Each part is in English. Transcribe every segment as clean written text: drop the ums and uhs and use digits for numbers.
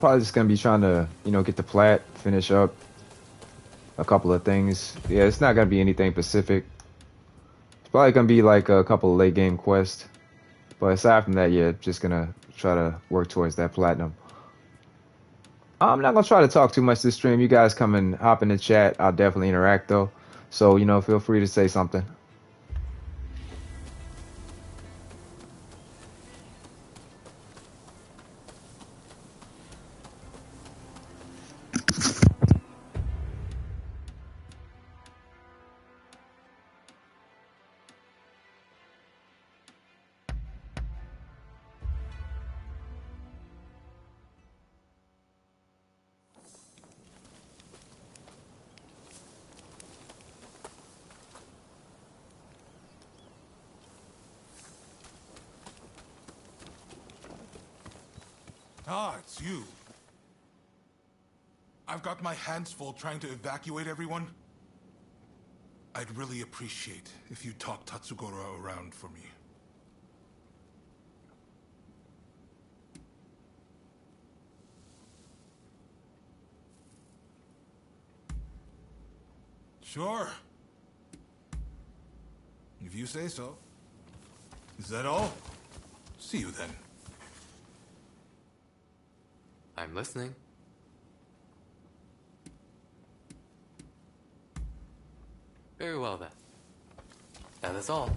Probably just gonna be trying to, get the plat, finish up a couple of things. Yeah, it's not gonna be anything specific. It's probably gonna be like a couple of late game quests. But aside from that, yeah, just gonna try to work towards that platinum. I'm not gonna try to talk too much this stream. You guys come and hop in the chat. I'll definitely interact though. So, feel free to say something. Ah, it's you. I've got my hands full trying to evacuate everyone. I'd really appreciate if you talk Tatsugoro around for me. Sure. If you say so. Is that all? See you then. I'm listening. Very well then. And that's all.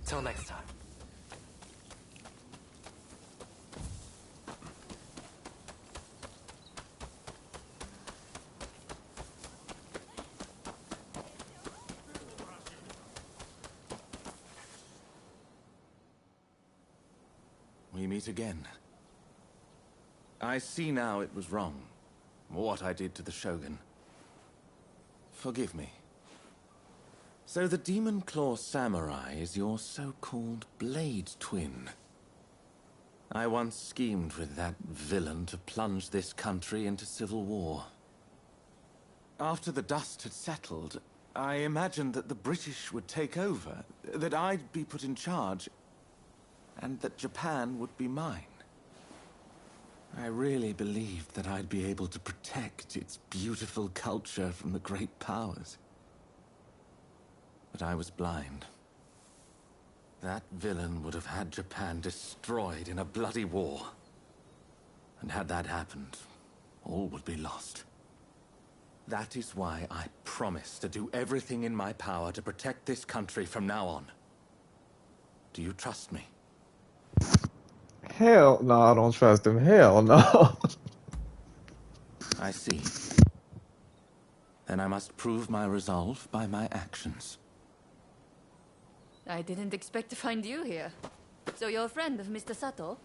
Till next time. We meet again. I see now it was wrong, what I did to the Shogun. Forgive me. So the Demon Claw Samurai is your so-called blade twin. I once schemed with that villain to plunge this country into civil war. After the dust had settled, I imagined that the British would take over, that I'd be put in charge, and that Japan would be mine. I really believed that I'd be able to protect its beautiful culture from the great powers. But I was blind. That villain would have had Japan destroyed in a bloody war. And had that happened, all would be lost. That is why I promise to do everything in my power to protect this country from now on. Do you trust me? Hell no, I don't trust him. Hell no. I see. Then I must prove my resolve by my actions. I didn't expect to find you here. So you're a friend of Mr. Sato?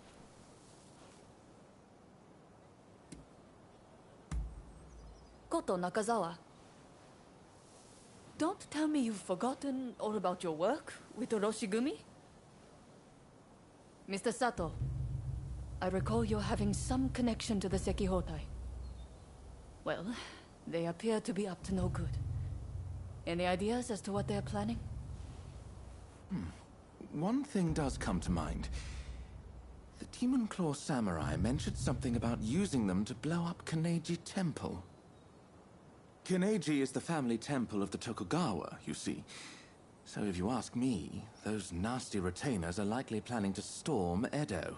Koto Nakazawa. Don't tell me you've forgotten all about your work with Oroshigumi? Mr. Sato, I recall you're having some connection to the Sekihotai. Well, they appear to be up to no good. Any ideas as to what they're planning? One thing does come to mind. The Demon Claw Samurai mentioned something about using them to blow up Kaneji Temple. Kaneji is the family temple of the Tokugawa, you see. So if you ask me, those nasty retainers are likely planning to storm Edo.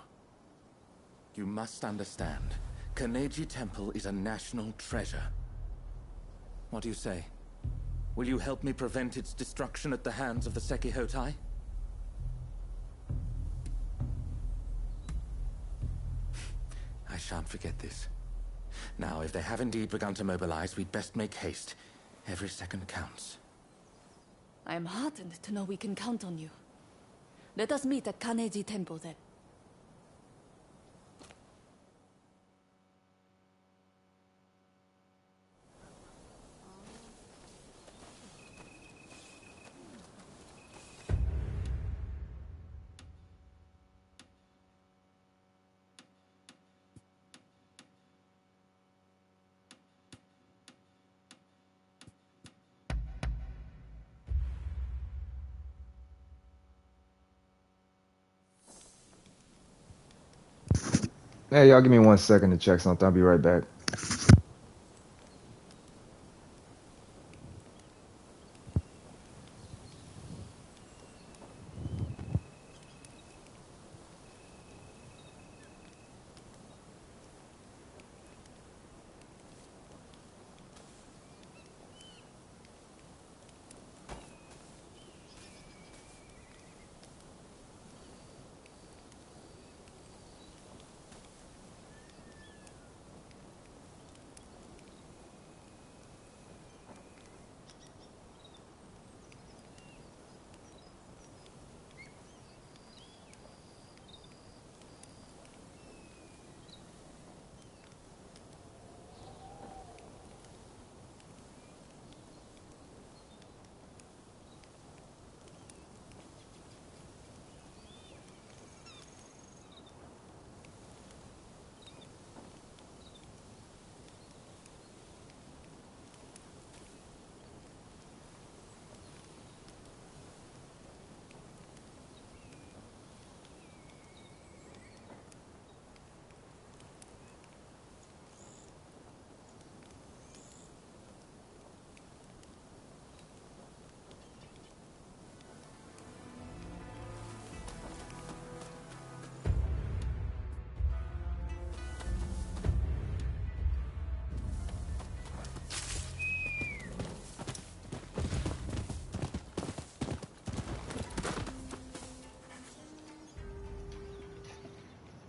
You must understand, Kaneji Temple is a national treasure. What do you say? Will you help me prevent its destruction at the hands of the Sekihotai? I shan't forget this. Now, if they have indeed begun to mobilize, we'd best make haste. Every second counts. I am heartened to know we can count on you. Let us meet at Kaneji Temple then. Hey, y'all give me 1 second to check something. I'll be right back.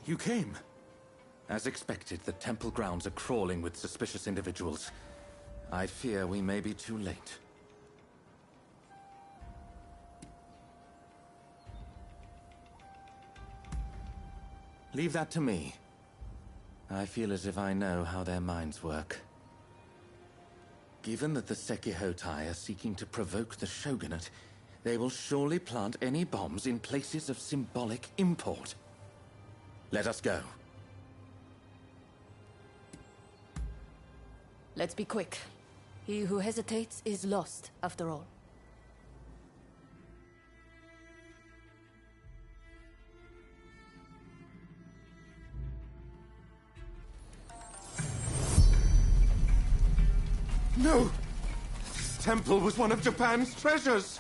You came. As expected, the temple grounds are crawling with suspicious individuals. I fear we may be too late. Leave that to me. I feel as if I know how their minds work. Given that the Sekihotai are seeking to provoke the shogunate, they will surely plant any bombs in places of symbolic import. Let us go. Let's be quick. He who hesitates is lost, after all. No! This temple was one of Japan's treasures!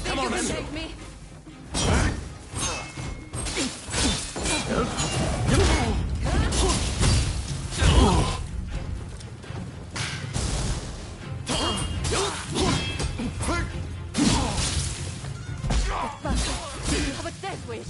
Come on, take me. You have a death wish.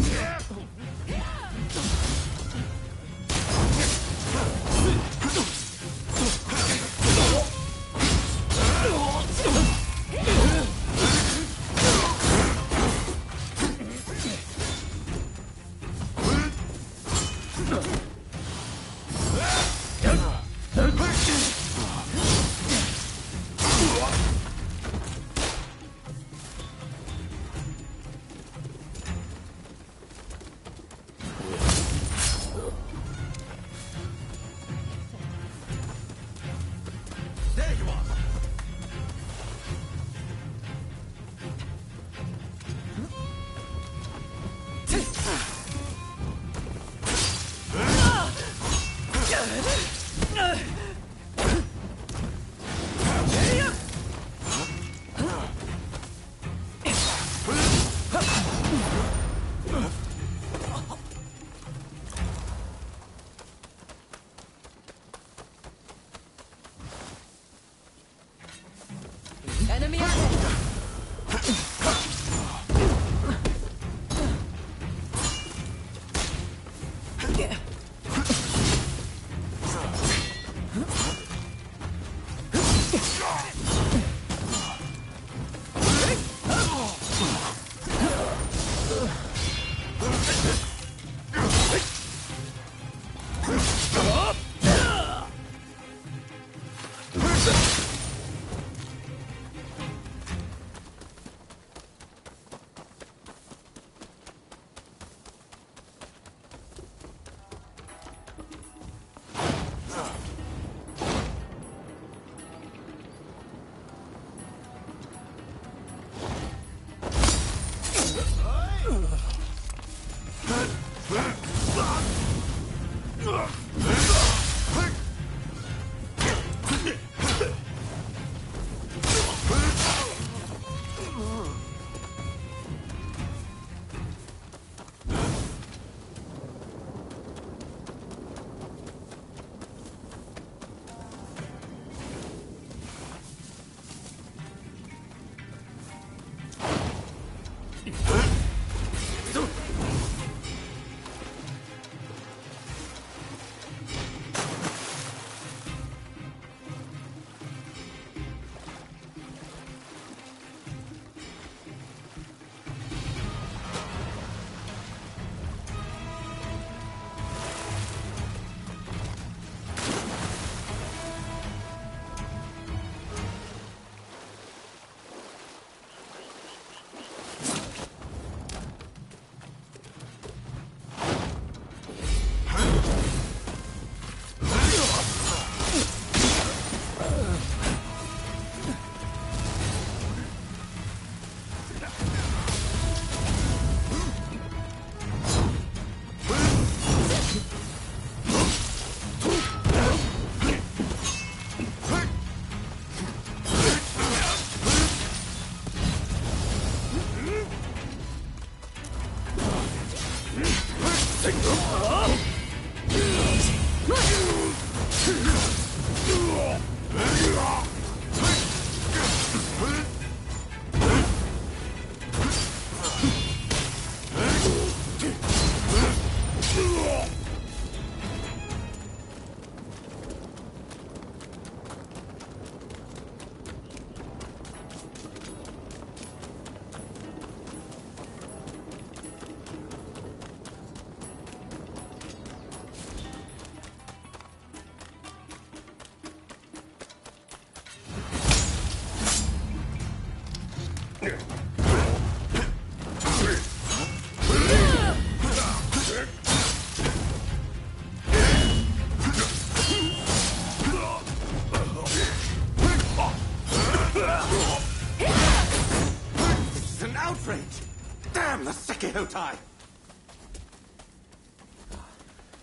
afraid. Damn the Sekihotai!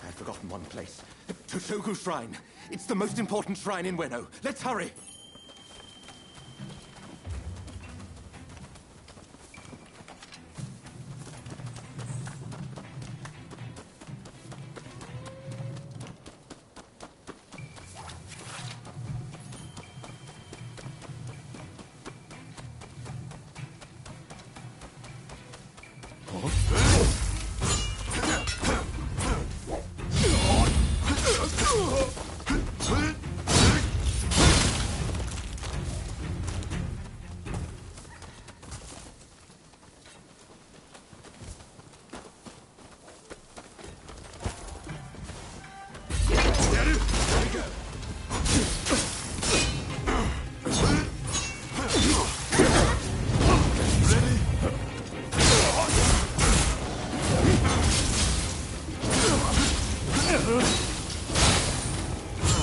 I'd forgotten one place. Toshogu Shrine. It's the most important shrine in Ueno. Let's hurry!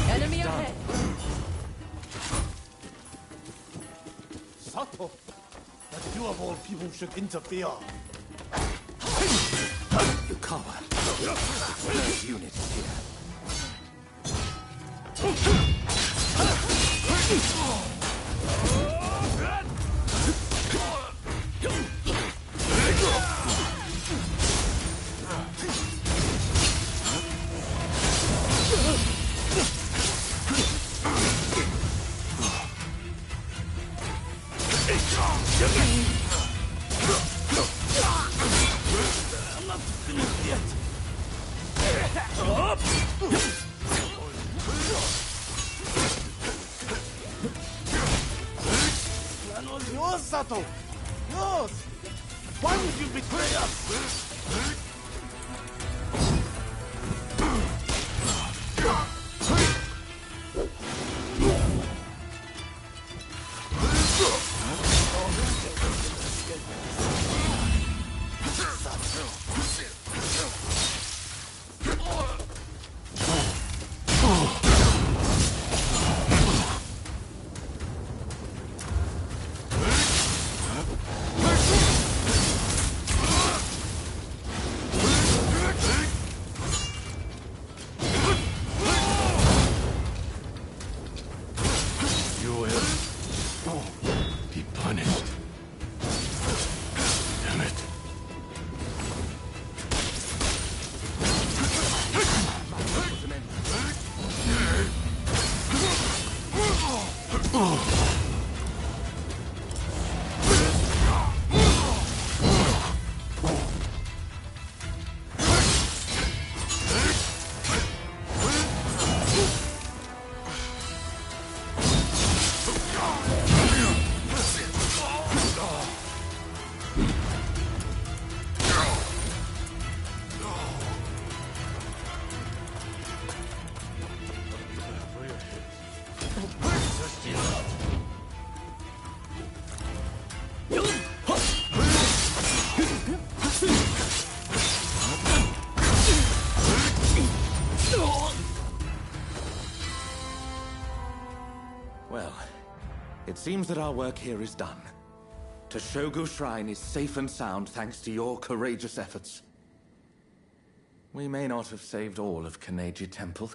Enemy ahead. Sato, that you of all people should interfere. Yukawa. Third unit is here. Plan was yours, Sato. Yours. Why would you betray us? You will be punished. Damn it. Well, it seems that our work here is done. Toshogu Shrine is safe and sound thanks to your courageous efforts. We may not have saved all of Kaneji Temple,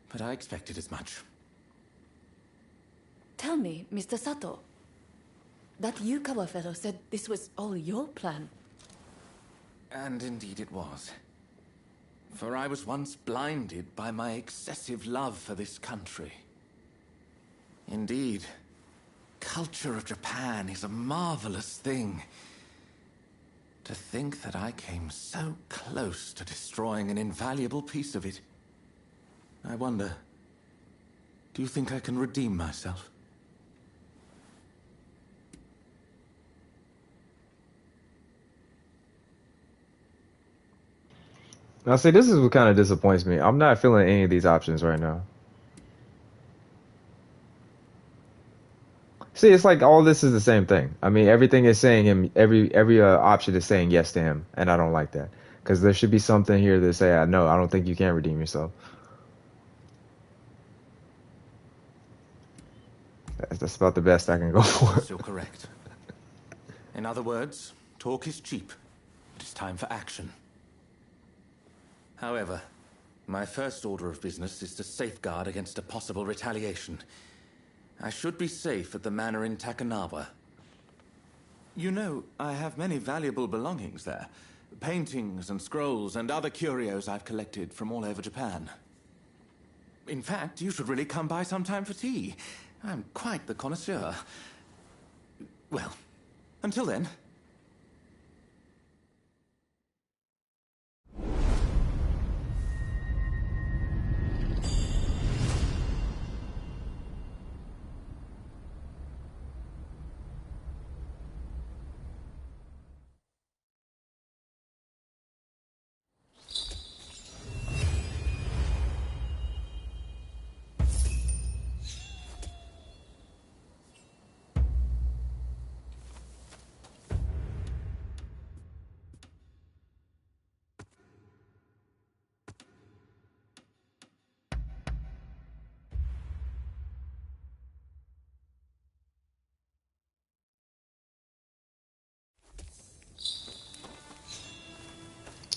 but I expected as much. Tell me, Mr. Sato. That Yukawa fellow said this was all your plan. And indeed it was. For I was once blinded by my excessive love for this country. Indeed, culture of Japan is a marvelous thing. To think that I came so close to destroying an invaluable piece of it. I wonder, do you think I can redeem myself? Now, see, this is what kind of disappoints me. I'm not feeling any of these options right now. See, it's like all this is the same thing. I mean, everything is saying him. Every option is saying yes to him, and I don't like that because there should be something here that say, "No, I don't think you can redeem yourself." That's about the best I can go for. Still correct. In other words, talk is cheap. It is time for action. However, my first order of business is to safeguard against a possible retaliation. I should be safe at the manor in Takanawa. You know, I have many valuable belongings there. Paintings and scrolls and other curios I've collected from all over Japan. In fact, you should really come by sometime for tea. I'm quite the connoisseur. Well, until then.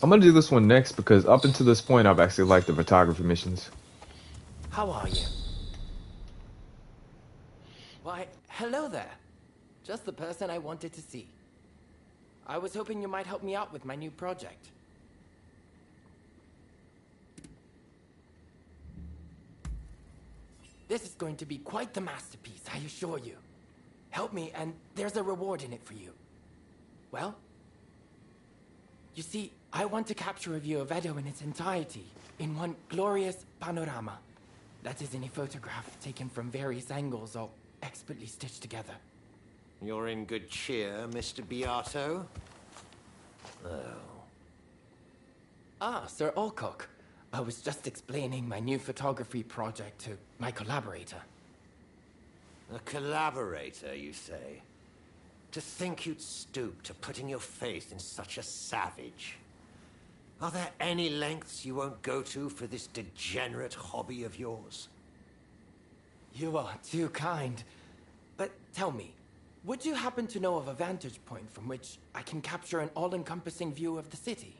I'm gonna do this one next because up until this point, I've actually liked the photography missions. How are you? Why, hello there. Just the person I wanted to see. I was hoping you might help me out with my new project. This is going to be quite the masterpiece, I assure you. Help me, and there's a reward in it for you. Well, you see, I want to capture a view of Edo in its entirety, in one glorious panorama. That is in a photograph taken from various angles, all expertly stitched together. You're in good cheer, Mr. Beato. Oh. Ah, Sir Alcock. I was just explaining my new photography project to my collaborator. A collaborator, you say? To think you'd stoop to putting your faith in such a savage. Are there any lengths you won't go to for this degenerate hobby of yours? You are too kind. But tell me, would you happen to know of a vantage point from which I can capture an all-encompassing view of the city?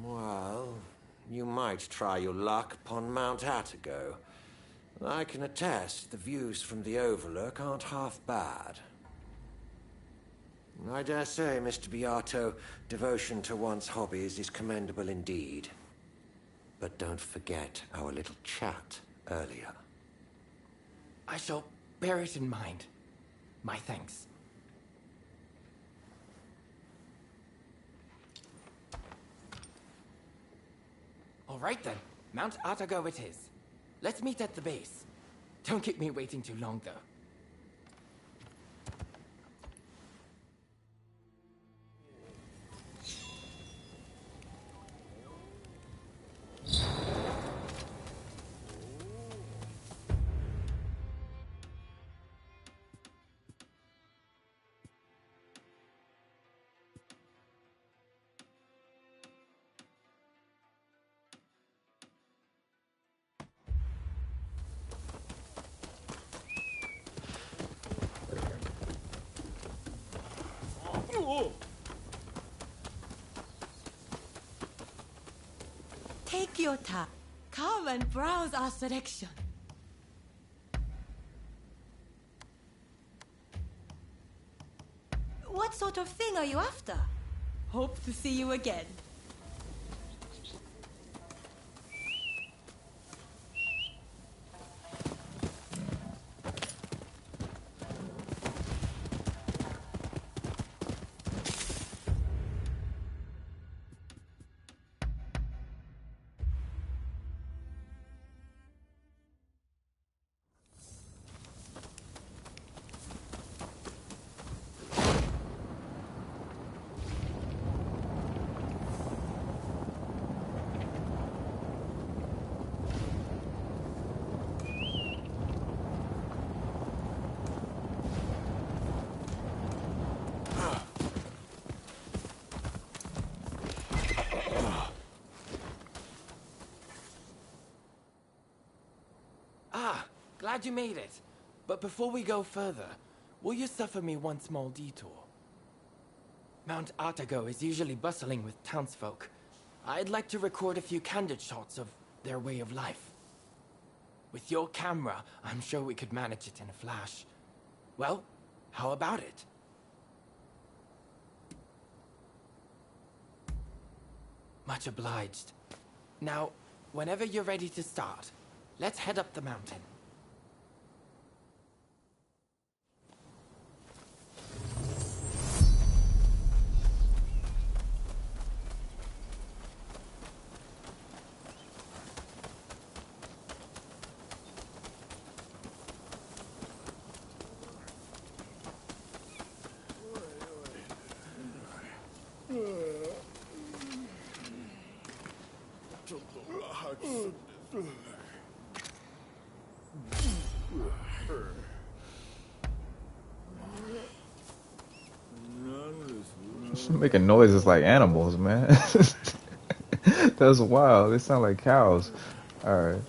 Well, you might try your luck upon Mount Atago. I can attest the views from the Overlook aren't half bad. I dare say, Mr. Beato, devotion to one's hobbies is commendable indeed. But don't forget our little chat earlier. I shall bear it in mind. My thanks. All right then, Mount Atago it is. Let's meet at the base. Don't keep me waiting too long, though. Take your time. Come and browse our selection. What sort of thing are you after? Hope to see you again. Glad you made it. But before we go further, will you suffer me one small detour? Mount Atago is usually bustling with townsfolk. I'd like to record a few candid shots of their way of life. With your camera, I'm sure we could manage it in a flash. Well, how about it? Much obliged. Now, whenever you're ready to start, let's head up the mountain. Making noises like animals, man. That's wild. They sound like cows. All right.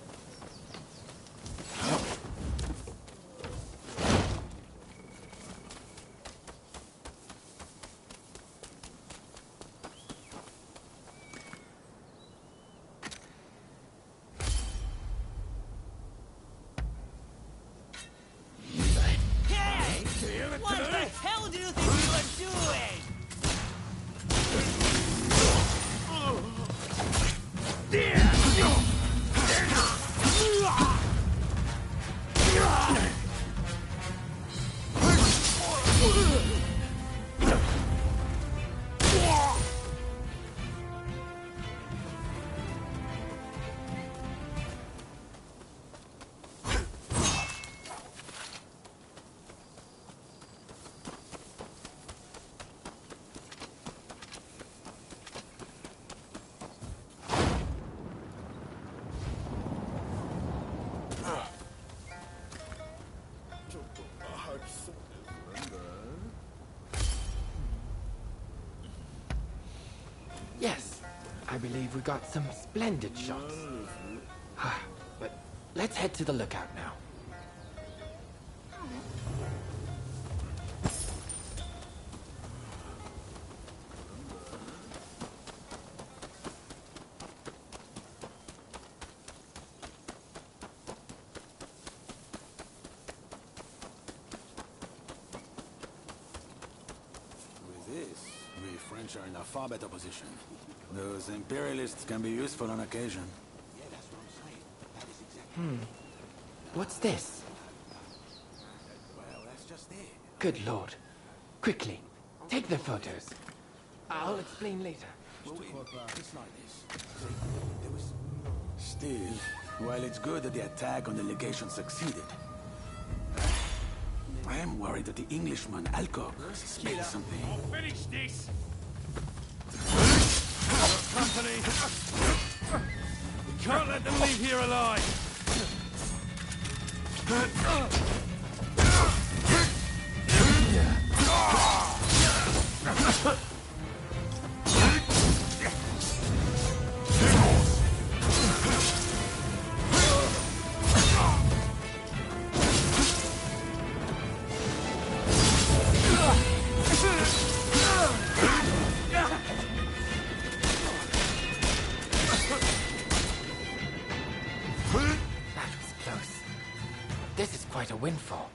What the hell do you think you are doing? Yes, I believe we got some splendid shots. But let's head to the lookout now. We French are in a far better position. Those imperialists can be useful on occasion. Yeah, that's what I'm saying. That is exactly. What's this? Well, that's just it. Good lord. Quickly, take the photos. I'll explain later. It's like this. See, there was... Still, while it's good that the attack on the legation succeeded, I am worried that the Englishman, Alcock, spilled something. I'll finish this! Company! We can't let them leave here alive! This is quite a windfall.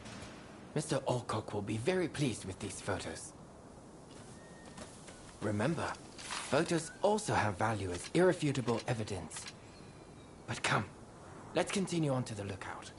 Mr. Alcock will be very pleased with these photos. Remember, photos also have value as irrefutable evidence. But come, let's continue on to the lookout.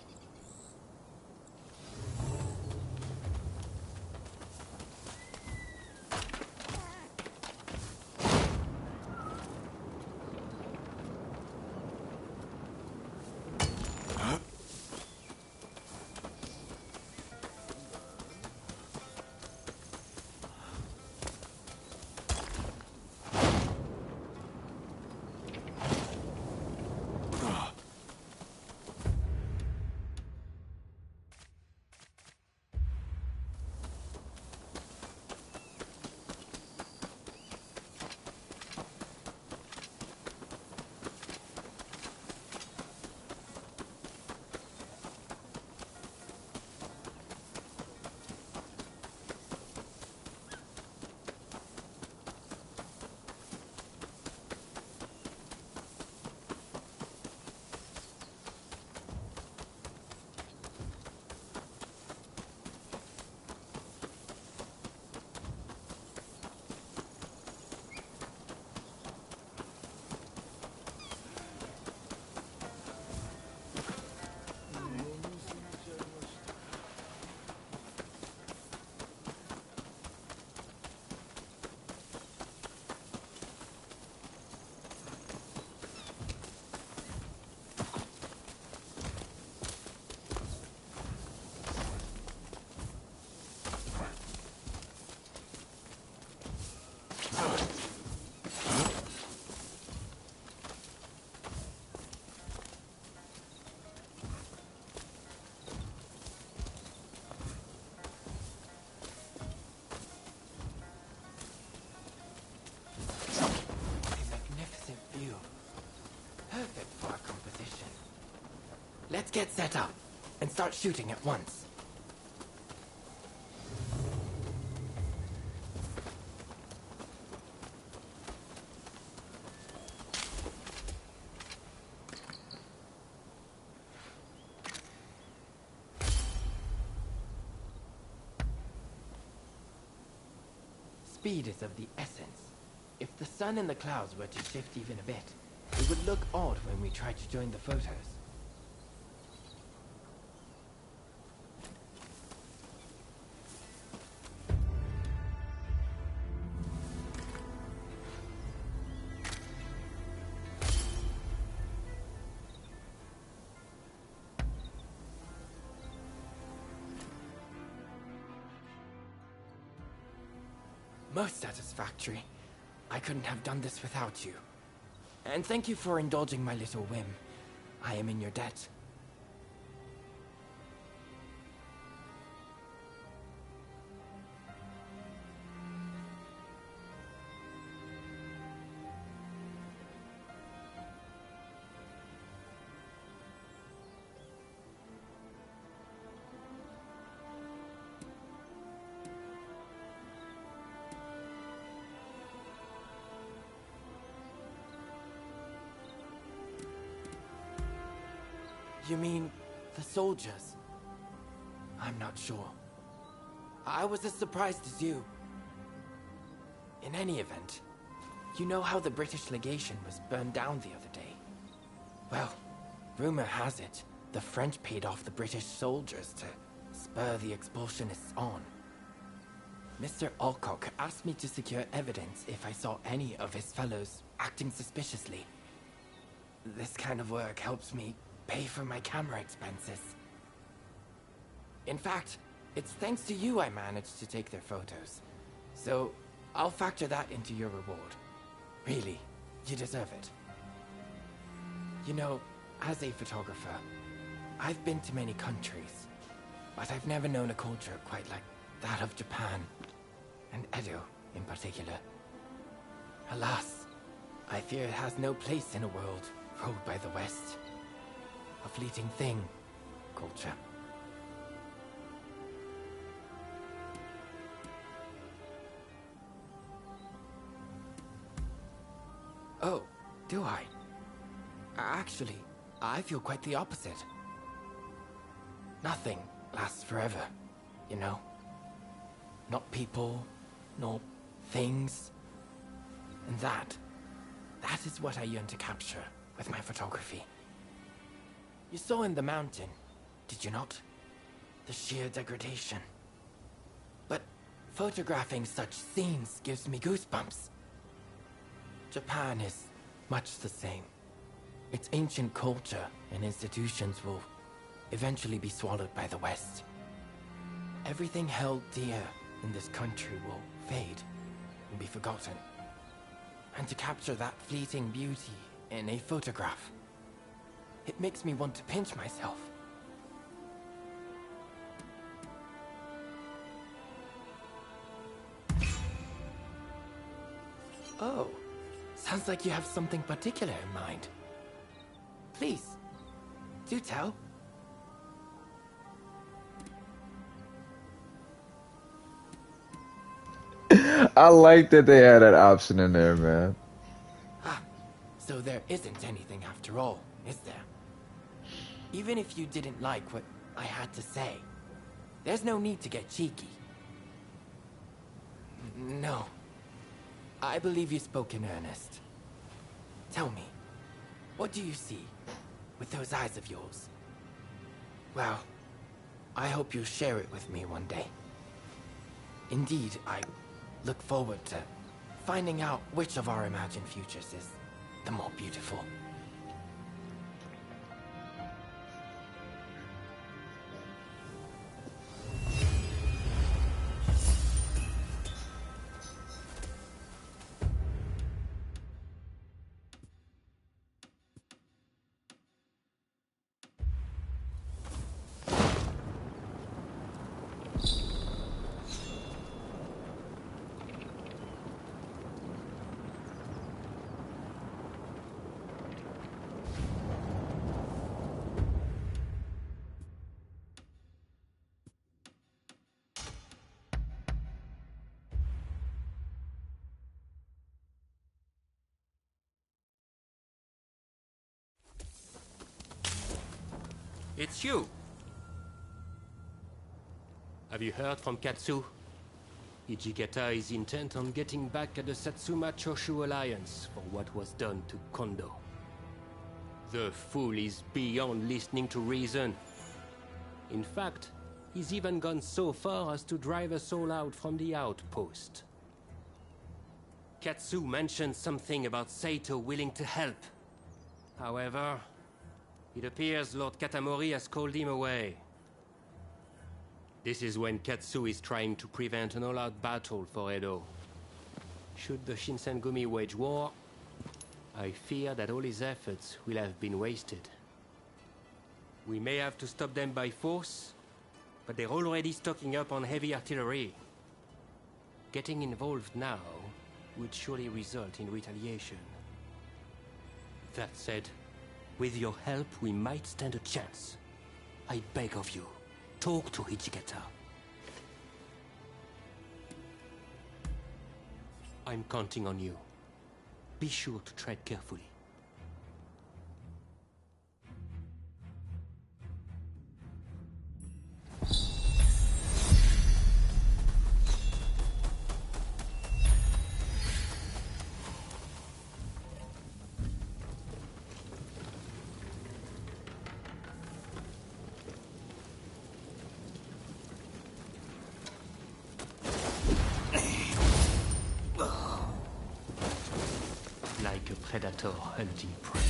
get set up and start shooting at once. Speed is of the essence. If the sun and the clouds were to shift even a bit, it would look odd when we tried to join the photos. Most satisfactory. I couldn't have done this without you. And thank you for indulging my little whim. I am in your debt. You mean the soldiers? I'm not sure. I was as surprised as you. In any event, you know how the British legation was burned down the other day? Well, rumor has it the French paid off the British soldiers to spur the expulsionists on. Mr. Alcock asked me to secure evidence if I saw any of his fellows acting suspiciously. This kind of work helps me pay for my camera expenses. In fact, it's thanks to you I managed to take their photos. So, I'll factor that into your reward. Really, you deserve it. You know, as a photographer, I've been to many countries, but I've never known a culture quite like that of Japan, and Edo in particular. Alas, I fear it has no place in a world ruled by the West. A fleeting thing, culture. Oh, do I? Actually, I feel quite the opposite. Nothing lasts forever, you know? Not people, nor things. And that is what I yearn to capture with my photography. You saw in the mountain, did you not? The sheer degradation. But photographing such scenes gives me goosebumps. Japan is much the same. Its ancient culture and institutions will eventually be swallowed by the West. Everything held dear in this country will fade and be forgotten. And to capture that fleeting beauty in a photograph, it makes me want to pinch myself. Oh, sounds like you have something particular in mind. Please, do tell. I like that they had that option in there, man. Ah, so there isn't anything after all, is there? Even if you didn't like what I had to say, there's no need to get cheeky. No. I believe you spoke in earnest. Tell me, what do you see with those eyes of yours? Well, I hope you'll share it with me one day. Indeed, I look forward to finding out which of our imagined futures is the more beautiful. It's you! Have you heard from Katsu? Hijikata is intent on getting back at the Satsuma Choshu Alliance for what was done to Kondo. The fool is beyond listening to reason. In fact, he's even gone so far as to drive us all out from the outpost. Katsu mentioned something about Saito willing to help. However, it appears Lord Katamori has called him away. This is when Katsu is trying to prevent an all-out battle for Edo. Should the Shinsengumi wage war, I fear that all his efforts will have been wasted. We may have to stop them by force, but they're already stocking up on heavy artillery. Getting involved now would surely result in retaliation. That said, with your help, we might stand a chance. I beg of you, talk to Hijikata. I'm counting on you. Be sure to tread carefully. Like a predator hunting prey.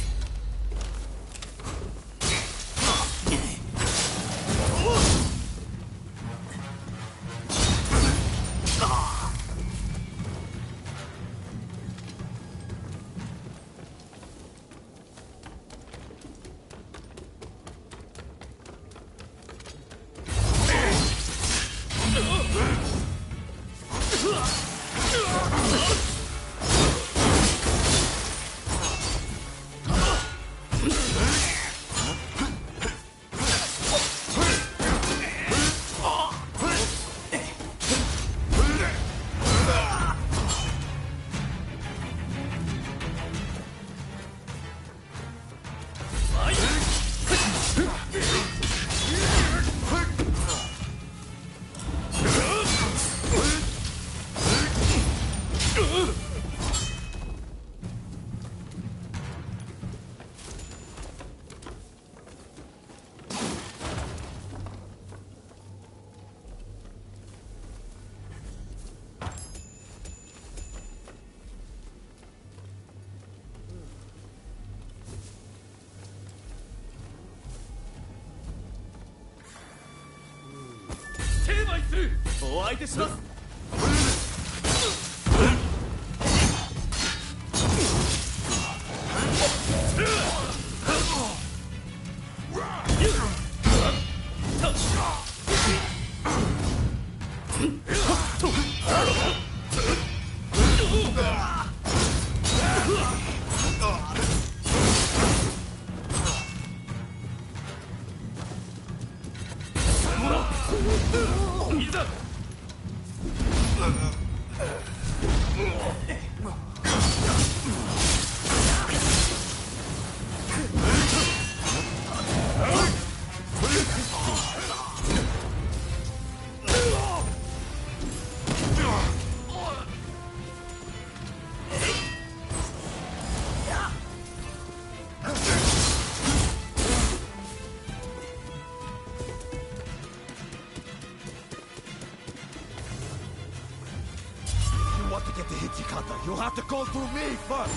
You'll have to go through me first!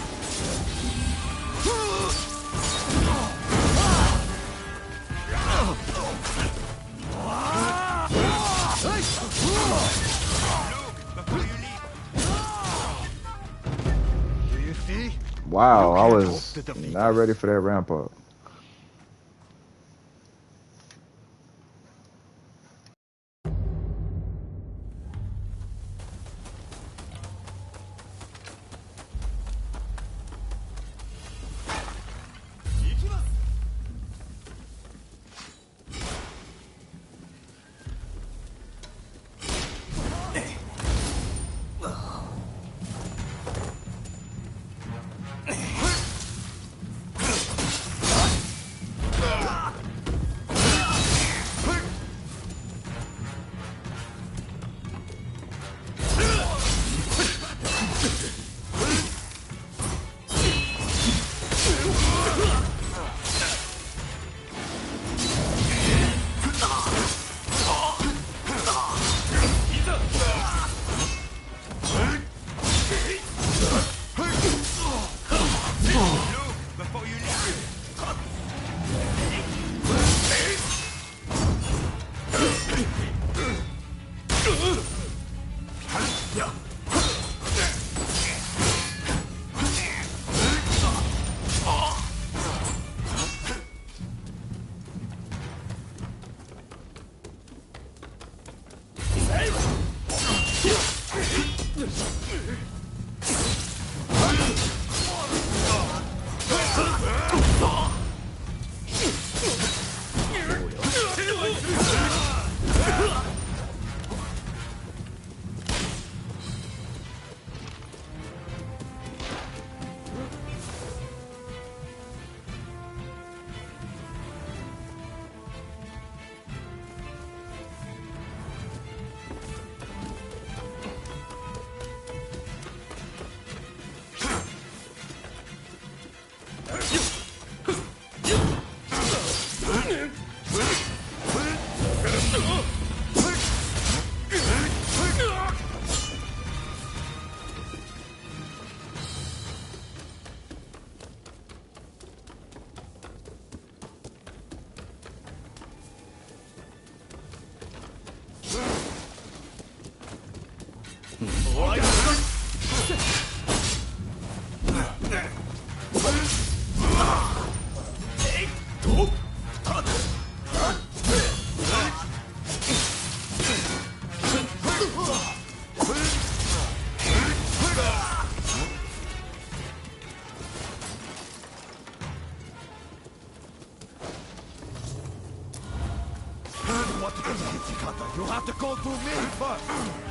Do you see? Wow, I was not ready for that ramp up. You have to go through me first.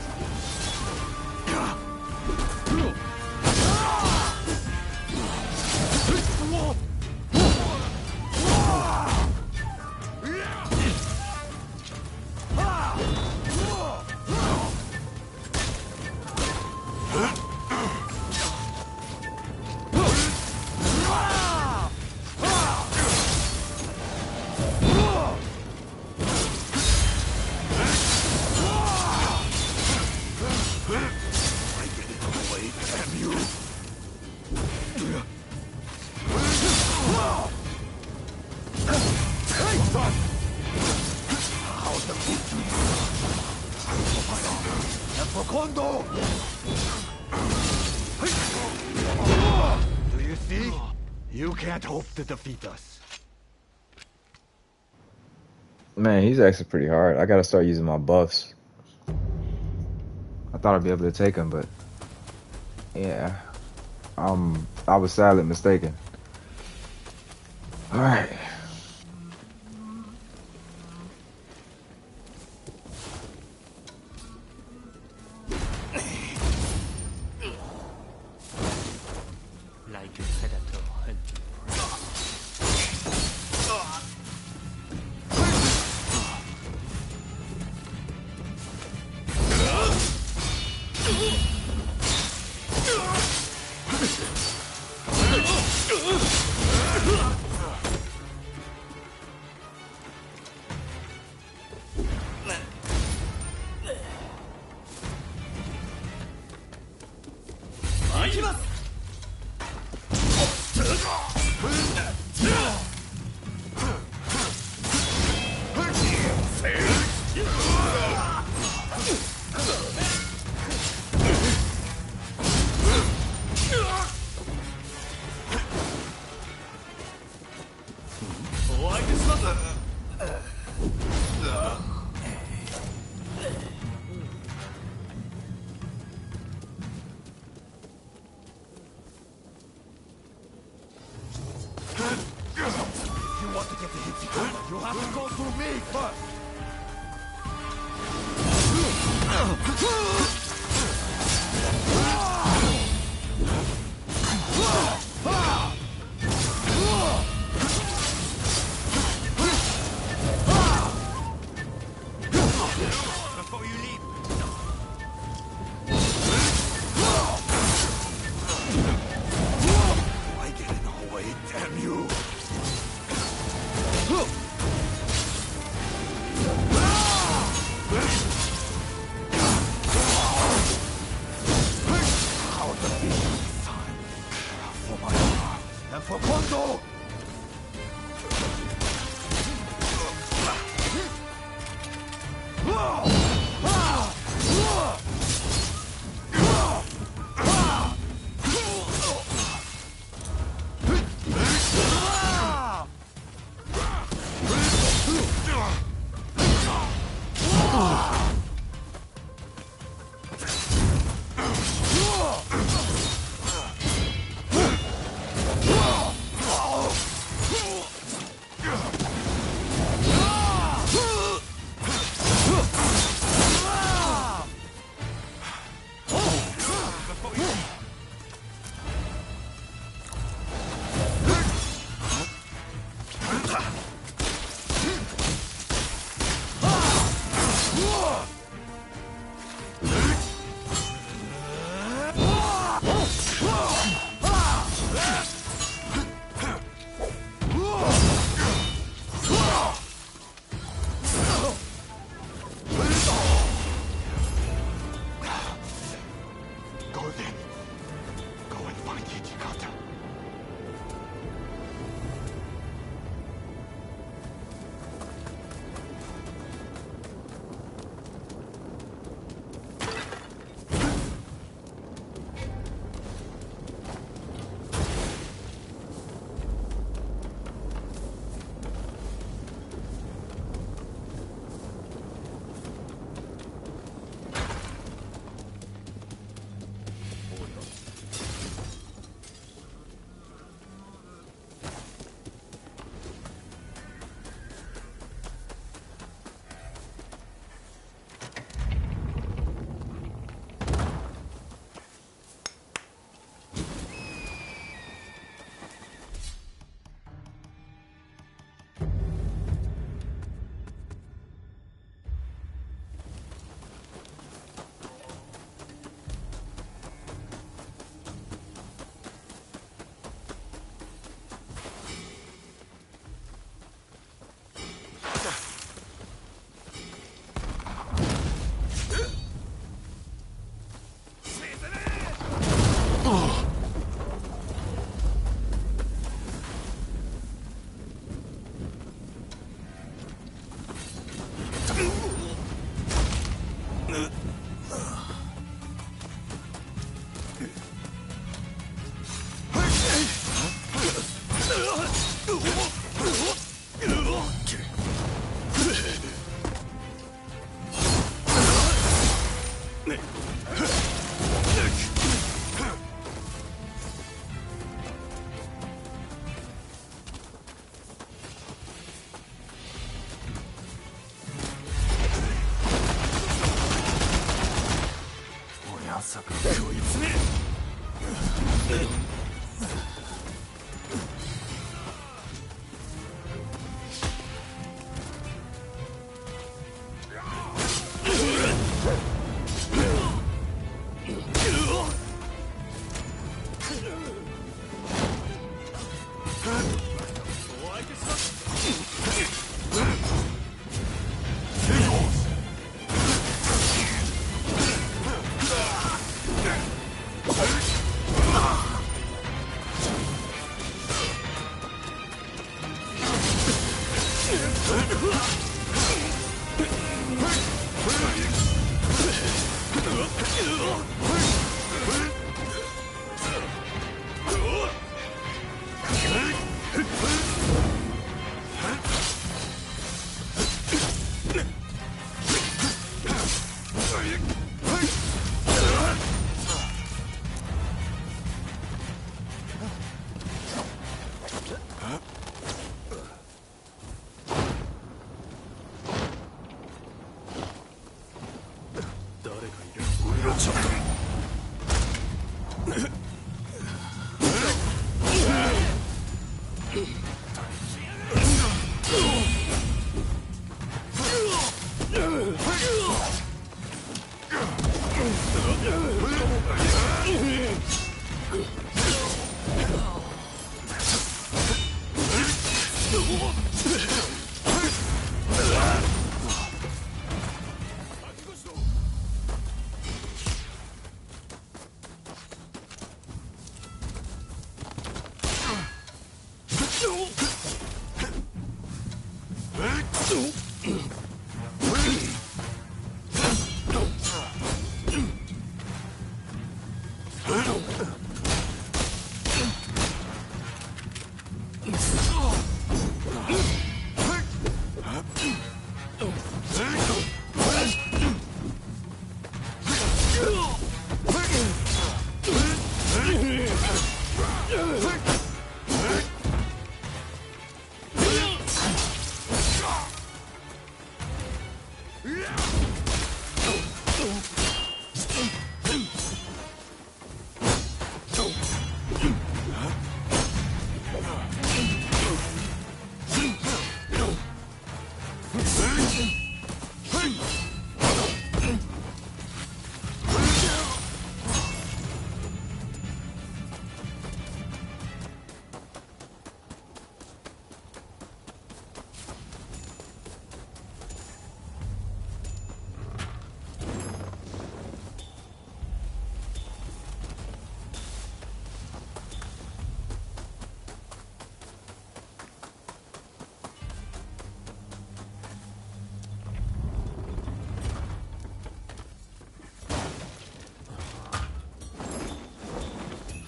Do you see? You can't hope to defeat us. Man, he's actually pretty hard. I gotta start using my buffs. I thought I'd be able to take him, but yeah, I was sadly mistaken. All right. Like a predator hunting You have to go through me first. before you leave. I get in the way, damn you. For my honor and for Kondo!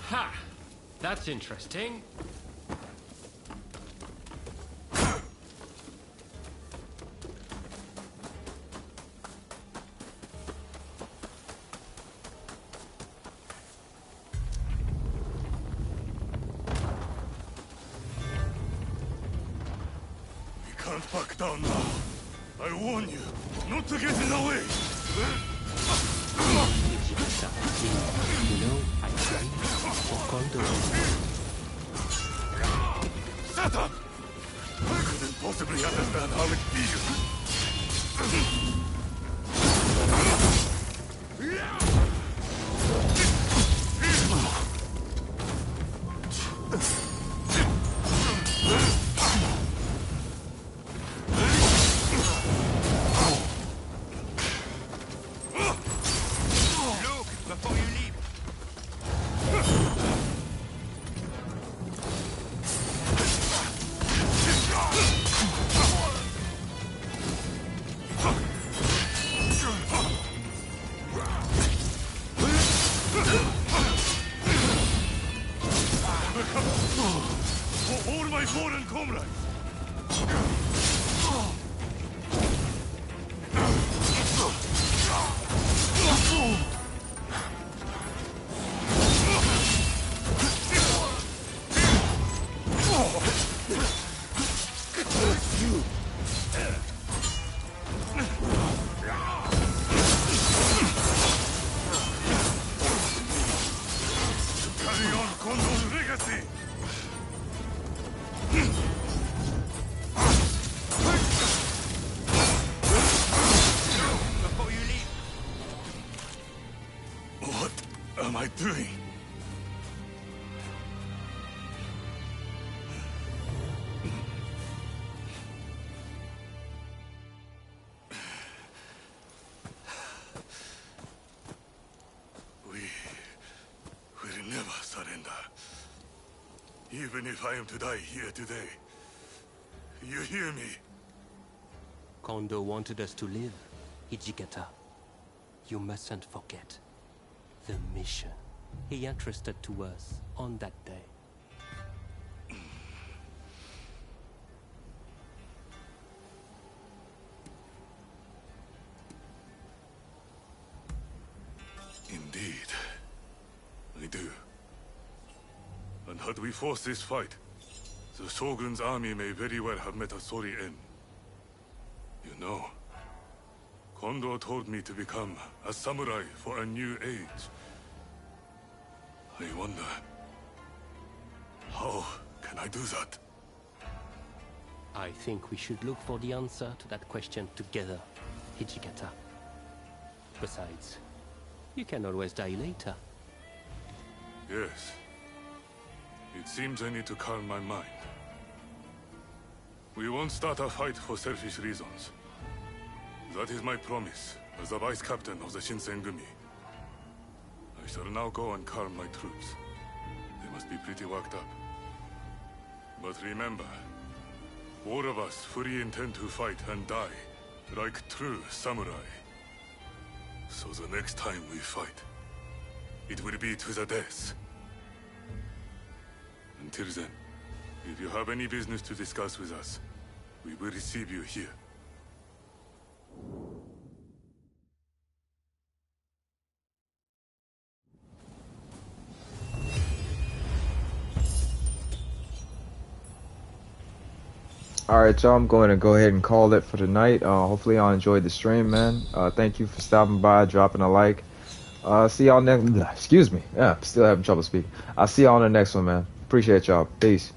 Ha! That's interesting. We can't back down now. I warn you, not to get in the way. You know, I trained for Condor. Shut up! I couldn't possibly understand how it feels. For all my fallen comrades! am I doing? We will never surrender. Even if I am to die here today. You hear me? Kondo wanted us to live, Hijikata. You mustn't forget the mission he entrusted to us on that day. Indeed. I do. And had we forced this fight, the Shogun's army may very well have met a sorry end. You know, Kondo told me to become a samurai for a new age. I wonder, how can I do that? I think we should look for the answer to that question together, Hijikata. Besides, you can always die later. Yes. It seems I need to calm my mind. We won't start a fight for selfish reasons. That is my promise as the vice captain of the Shinsengumi. I shall now go and calm my troops. They must be pretty worked up. But remember, all of us fully intend to fight and die, like true samurai. So the next time we fight, it will be to the death. Until then, if you have any business to discuss with us, we will receive you here. Alright, y'all, I'm going to go ahead and call it for tonight. Hopefully y'all enjoyed the stream, man. Thank you for stopping by, dropping a like. See y'all next... Excuse me. Yeah, still having trouble speaking. I'll see y'all on the next one, man. Appreciate y'all. Peace.